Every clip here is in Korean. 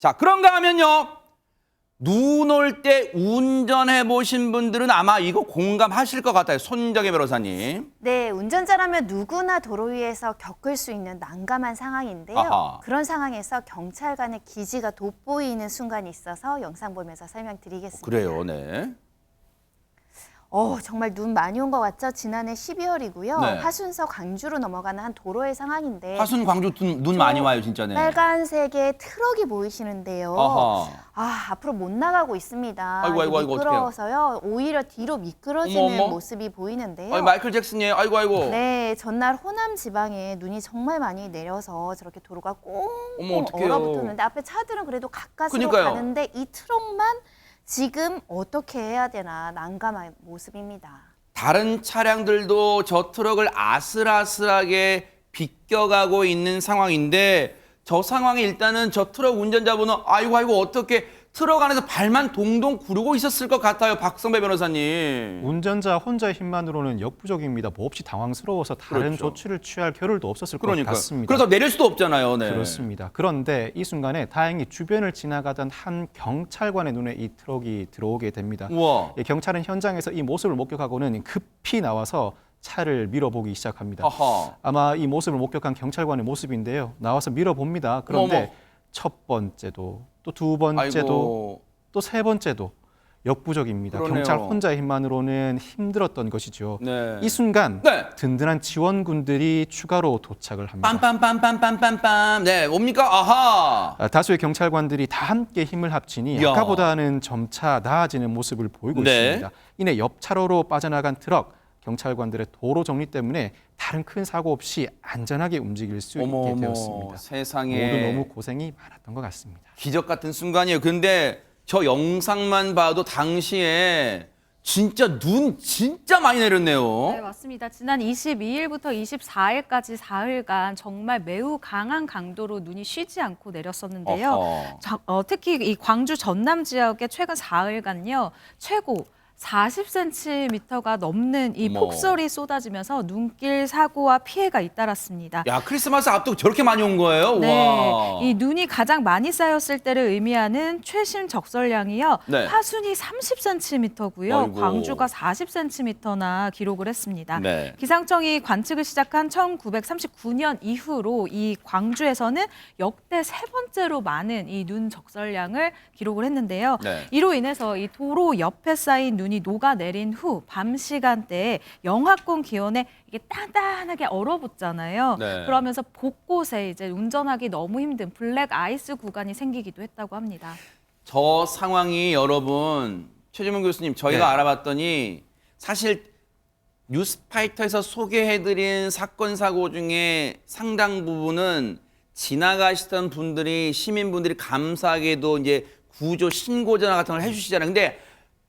자, 그런가 하면요. 눈 올 때 운전해 보신 분들은 아마 이거 공감하실 것 같아요. 손정혜 변호사님. 네, 운전자라면 누구나 도로 위에서 겪을 수 있는 난감한 상황인데요. 아하. 그런 상황에서 경찰관의 기지가 돋보이는 순간이 있어서 영상 보면서 설명드리겠습니다. 그래요, 네. 정말 눈 많이 온 것 같죠? 지난해 12월이고요. 네. 하순서 광주로 넘어가는 한 도로의 상황인데 화순 광주 눈 많이 와요, 진짜네. 빨간색의 트럭이 보이시는데요. 아하. 앞으로 못 나가고 있습니다. 아이고, 아이고, 아이고, 미끄러워서요. 오히려 뒤로 미끄러지는 어머, 어머. 모습이 보이는데요. 아이, 마이클 잭슨이에요. 아이고, 아이고. 네, 전날 호남 지방에 눈이 정말 많이 내려서 저렇게 도로가 어머, 꽁꽁 어떡해요. 얼어붙었는데 앞에 차들은 그래도 가까스로 그러니까요. 가는데 이 트럭만 지금 어떻게 해야 되나 난감한 모습입니다. 다른 차량들도 저 트럭을 아슬아슬하게 비껴가고 있는 상황인데 저 상황에 일단은 저 트럭 운전자분은 아이고 어떻게 트럭 안에서 발만 동동 구르고 있었을 것 같아요. 박성배 변호사님. 운전자 혼자의 힘만으로는 역부족입니다. 몹시 당황스러워서 다른 그렇죠. 조치를 취할 겨를도 없었을 것 그러니까요. 같습니다. 그래서 내릴 수도 없잖아요. 네. 그렇습니다. 그런데 이 순간에 다행히 주변을 지나가던 한 경찰관의 눈에 이 트럭이 들어오게 됩니다. 우와. 경찰은 현장에서 이 모습을 목격하고는 급히 나와서 차를 밀어보기 시작합니다. 아하. 아마 이 모습을 목격한 경찰관의 모습인데요. 나와서 밀어봅니다. 그런데 어머. 첫 번째도 또 두 번째도 아이고. 또 세 번째도 역부족입니다. 그러네요. 경찰 혼자의 힘만으로는 힘들었던 것이죠. 네. 이 순간 네. 든든한 지원군들이 추가로 도착을 합니다. 빰빰빰빰빰빰빰. 네, 뭡니까? 아하. 다수의 경찰관들이 다 함께 힘을 합치니 이야. 아까보다는 점차 나아지는 모습을 보이고 네. 있습니다. 이내 옆 차로로 빠져나간 트럭, 경찰관들의 도로 정리 때문에 다른 큰 사고 없이 안전하게 움직일 수 있게 되었습니다. 세상에. 모두 너무 고생이 많았던 것 같습니다. 기적 같은 순간이에요. 근데 저 영상만 봐도 당시에 진짜 눈 진짜 많이 내렸네요. 네, 맞습니다. 지난 22일부터 24일까지 사흘간 정말 매우 강한 강도로 눈이 쉬지 않고 내렸었는데요. 특히 이 광주 전남 지역의 최근 사흘간요. 최고 40cm가 넘는 이 어머. 폭설이 쏟아지면서 눈길 사고와 피해가 잇따랐습니다. 야, 크리스마스 앞두고 저렇게 많이 온 거예요? 네, 와. 이 눈이 가장 많이 쌓였을 때를 의미하는 최신 적설량이요. 네. 하순이 30cm고요. 아이고. 광주가 40cm나 기록을 했습니다. 네. 기상청이 관측을 시작한 1939년 이후로 이 광주에서는 역대 세 번째로 많은 이 눈 적설량을 기록을 했는데요. 네. 이로 인해서 이 도로 옆에 쌓인 눈이 녹아내린 후 밤 시간대에 영하권 기온에 이게 단단하게 얼어붙잖아요. 네. 그러면서 곳곳에 이제 운전하기 너무 힘든 블랙 아이스 구간이 생기기도 했다고 합니다. 저 상황이 여러분, 최재문 교수님, 저희가 네. 알아봤더니 사실 뉴스파이터에서 소개해드린 사건, 사고 중에 상당 부분은 지나가시던 분들이, 시민분들이 감사하게도 이제 구조 신고 전화 같은 걸 해주시잖아요. 근데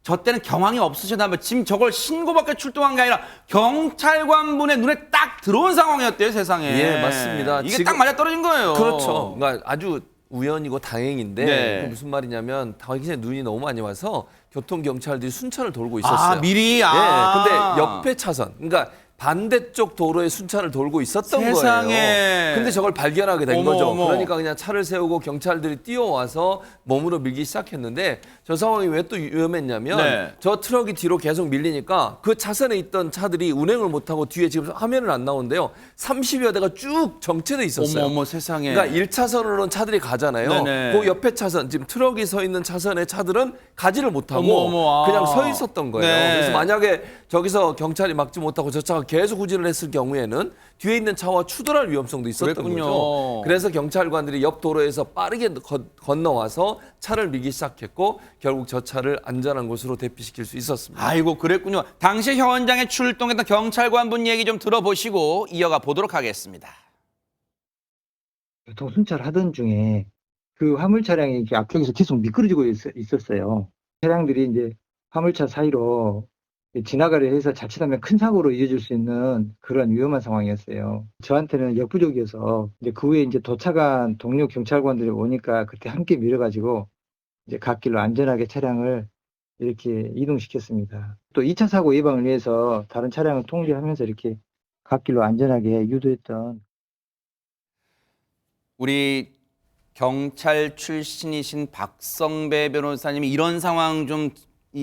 저 때는 경황이 없으셨나봐요. 지금 저걸 신고밖에 출동한 게 아니라 경찰관분의 눈에 딱 들어온 상황이었대요, 세상에. 예, 맞습니다. 이게 지금- 딱 맞아떨어진 거예요. 그렇죠. 그러니까 아주 우연이고 다행인데 네. 그게 무슨 말이냐면 당시에 눈이 너무 많이 와서 교통 경찰들이 순찰을 돌고 있었어요. 아, 미리? 예, 아. 근데 옆에 차선, 그러니까 반대쪽 도로에 순찰을 돌고 있었던 세상에. 거예요. 근데 저걸 발견하게 된 어머, 거죠. 어머. 그러니까 그냥 차를 세우고 경찰들이 뛰어와서 몸으로 밀기 시작했는데 저 상황이 왜 또 위험했냐면 네. 저 트럭이 뒤로 계속 밀리니까 그 차선에 있던 차들이 운행을 못하고 뒤에 지금 화면은 안 나오는데요. 30여 대가 쭉 정체돼 있었어요. 어머, 세상에. 그러니까 1차선으로는 차들이 가잖아요. 네네. 그 옆에 차선, 지금 트럭이 서 있는 차선의 차들은 가지를 못하고 어머, 아. 그냥 서 있었던 거예요. 네. 그래서 만약에 저기서 경찰이 막지 못하고 저 차가 계속 후진을 했을 경우에는 뒤에 있는 차와 추돌할 위험성도 있었던 그랬군요. 거죠. 그래서 경찰관들이 옆 도로에서 빠르게 건너와서 차를 밀기 시작했고 결국 저 차를 안전한 곳으로 대피시킬 수 있었습니다. 아이고, 그랬군요. 당시 현장에 출동했던 경찰관분 얘기 좀 들어보시고 이어가 보도록 하겠습니다. 교통순찰 하던 중에 그 화물 차량이 이렇게 앞쪽에서 계속 미끄러지고 있었어요. 차량들이 이제 화물차 사이로 지나가려 해서 자칫하면 큰 사고로 이어질 수 있는 그런 위험한 상황이었어요. 저한테는 역부족이어서 이제 그 후에 이제 도착한 동료 경찰관들이 오니까 그때 함께 밀어가지고 이제 갓길로 안전하게 차량을 이렇게 이동시켰습니다. 또 2차 사고 예방을 위해서 다른 차량을 통제하면서 이렇게 갓길로 안전하게 유도했던 우리 경찰 출신이신 박성배 변호사님이 이런 상황 좀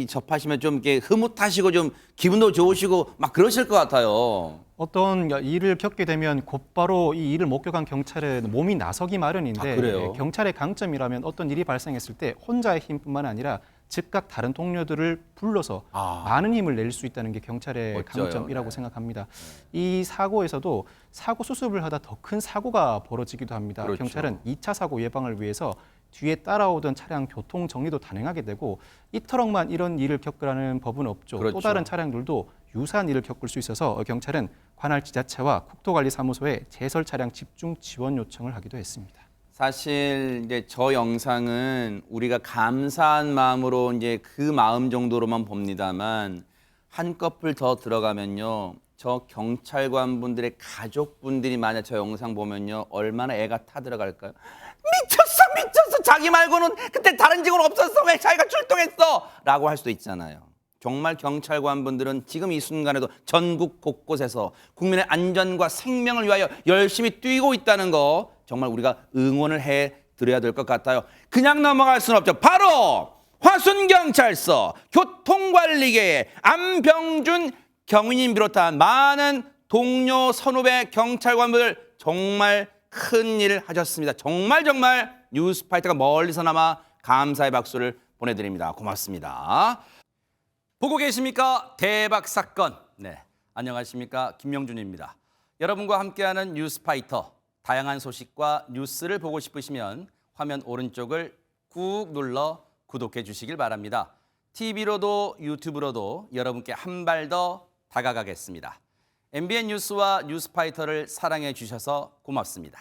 접하시면 좀 이렇게 흐뭇하시고 좀 기분도 좋으시고 막 그러실 것 같아요. 어떤 일을 겪게 되면 곧바로 이 일을 목격한 경찰은 몸이 나서기 마련인데 아, 그래요? 경찰의 강점이라면 어떤 일이 발생했을 때 혼자의 힘뿐만 아니라 즉각 다른 동료들을 불러서 많은 힘을 낼 수 있다는 게 경찰의 멋져요. 강점이라고 네. 생각합니다. 이 사고에서도 사고 수습을 하다 더 큰 사고가 벌어지기도 합니다. 그렇죠. 경찰은 2차 사고 예방을 위해서 뒤에 따라오던 차량 교통 정리도 단행하게 되고 이토록만 이런 일을 겪으라는 법은 없죠. 그렇죠. 또 다른 차량들도 유사한 일을 겪을 수 있어서 경찰은 관할 지자체와 국토관리사무소에 제설 차량 집중 지원 요청을 하기도 했습니다. 사실 이제 저 영상은 우리가 감사한 마음으로 이제 그 마음 정도로만 봅니다만 한꺼풀 더 들어가면요. 저 경찰관분들의 가족분들이 만약 저 영상 보면요. 얼마나 애가 타들어갈까요? 미쳤어. 자기 말고는 그때 다른 직원 없었어. 왜 자기가 출동했어? 라고 할 수도 있잖아요. 정말 경찰관분들은 지금 이 순간에도 전국 곳곳에서 국민의 안전과 생명을 위하여 열심히 뛰고 있다는 거 정말 우리가 응원을 해드려야 될 것 같아요. 그냥 넘어갈 수는 없죠. 바로 화순경찰서 교통관리계의 안병준 경위님 비롯한 많은 동료 선후배 경찰관분들 정말 큰 일을 하셨습니다. 정말 뉴스파이터가 멀리서나마 감사의 박수를 보내드립니다. 고맙습니다. 보고 계십니까? 대박 사건. 네, 안녕하십니까? 김명준입니다. 여러분과 함께하는 뉴스파이터. 다양한 소식과 뉴스를 보고 싶으시면 화면 오른쪽을 꾹 눌러 구독해 주시길 바랍니다. TV로도 유튜브로도 여러분께 한 발 더 다가가겠습니다. MBN 뉴스와 뉴스파이터를 사랑해 주셔서 고맙습니다.